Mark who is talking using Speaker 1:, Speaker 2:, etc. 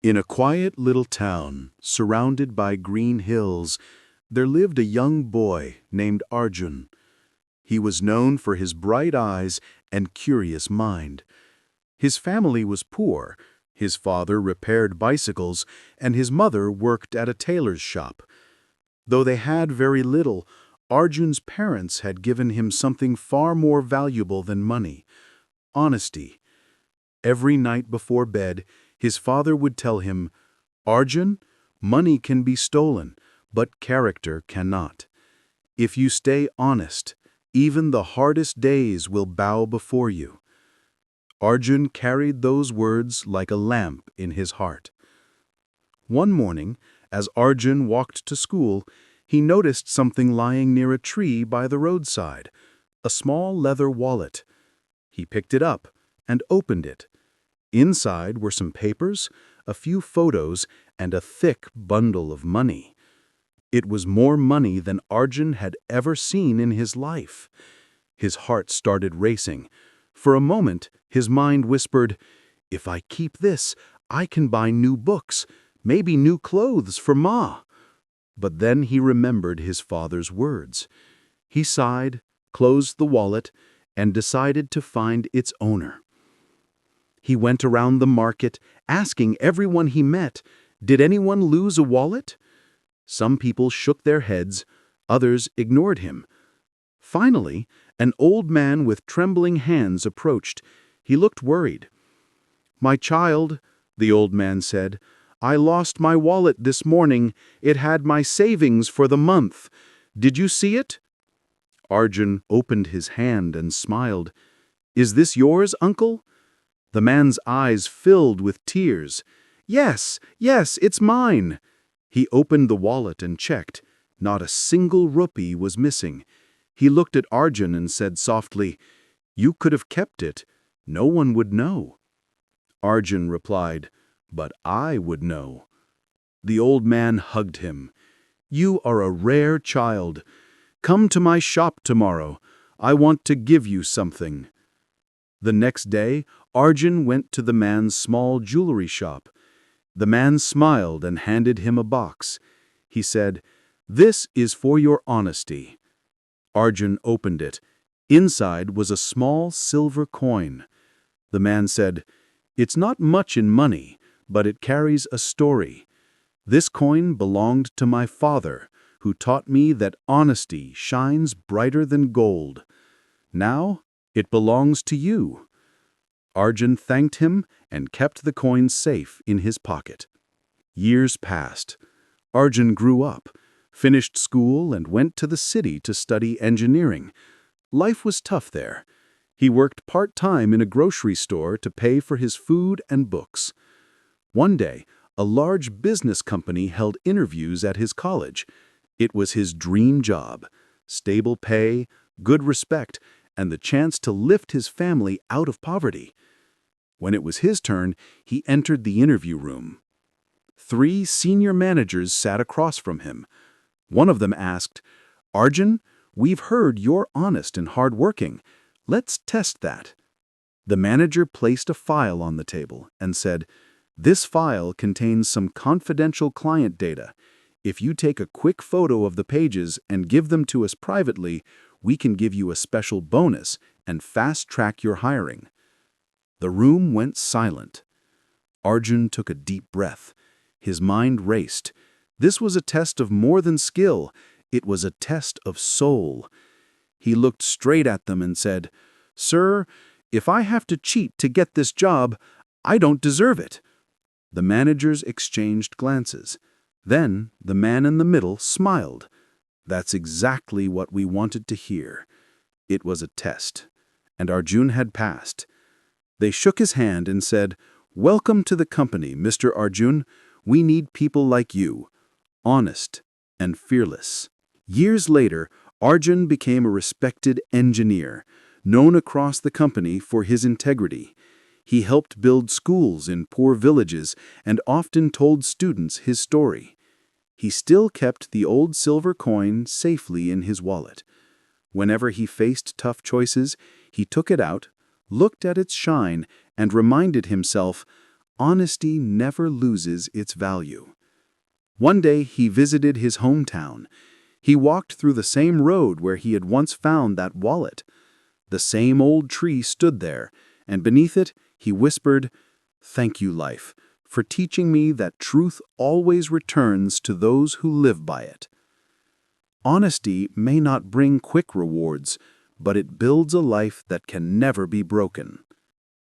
Speaker 1: In a quiet little town, surrounded by green hills, there lived a young boy named Arjun. He was known for his bright eyes and curious mind. His family was poor. His father repaired bicycles, and his mother worked at a tailor's shop. Though they had very little, Arjun's parents had given him something far more valuable than money: honesty. Every night before bed, his father would tell him, "Arjun, money can be stolen, but character cannot. If you stay honest, even the hardest days will bow before you." Arjun carried those words like a lamp in his heart. One morning, as Arjun walked to school, he noticed something lying near a tree by the roadside, a small leather wallet. He picked it up and opened it. Inside were some papers, a few photos, and a thick bundle of money. It was more money than Arjun had ever seen in his life. His heart started racing. For a moment, his mind whispered, "If I keep this, I can buy new books, maybe new clothes for Ma." But then he remembered his father's words. He sighed, closed the wallet, and decided to find its owner. He went around the market, asking everyone he met, "Did anyone lose a wallet?" Some people shook their heads, others ignored him. Finally, an old man with trembling hands approached. He looked worried. "My child," the old man said, "I lost my wallet this morning. It had my savings for the month. Did you see it?" Arjun opened his hand and smiled. "Is this yours, uncle?" The man's eyes filled with tears. Yes, it's mine." He opened the wallet and checked. Not a single rupee was missing. He looked at Arjun and said softly, "You could have kept it. No one would know." Arjun replied, "But I would know." The old man hugged him. "You are a rare child. Come to my shop tomorrow. I want to give you something." The next day, Arjun went to the man's small jewelry shop. The man smiled and handed him a box. He said, "This is for your honesty." Arjun opened it. Inside was a small silver coin. The man said, "It's not much in money, but it carries a story. This coin belonged to my father, who taught me that honesty shines brighter than gold. Now it belongs to you." Arjun thanked him and kept the coin safe in his pocket. Years passed. Arjun grew up, finished school, and went to the city to study engineering. Life was tough there. He worked part-time in a grocery store to pay for his food and books. One day, a large business company held interviews at his college. It was his dream job: stable pay, good respect, and the chance to lift his family out of poverty. When it was his turn, he entered the interview room. 3 senior managers sat across from him. One of them asked, "Arjun, we've heard you're honest and hardworking. Let's test that." The manager placed a file on the table and said, "This file contains some confidential client data. If you take a quick photo of the pages and give them to us privately, we can give you a special bonus and fast-track your hiring." The room went silent. Arjun took a deep breath. His mind raced. This was a test of more than skill. It was a test of soul. He looked straight at them and said, "Sir, if I have to cheat to get this job, I don't deserve it." The managers exchanged glances. Then the man in the middle smiled. "That's exactly what we wanted to hear." It was a test, and Arjun had passed. They shook his hand and said, "Welcome to the company, Mr. Arjun. We need people like you, honest and fearless." Years later, Arjun became a respected engineer, known across the company for his integrity. He helped build schools in poor villages and often told students his story. He still kept the old silver coin safely in his wallet. Whenever he faced tough choices, he took it out, looked at its shine, and reminded himself, honesty never loses its value. One day he visited his hometown. He walked through the same road where he had once found that wallet. The same old tree stood there, and beneath it he whispered, "Thank you, life, for teaching me that truth always returns to those who live by it." Honesty may not bring quick rewards, but it builds a life that can never be broken.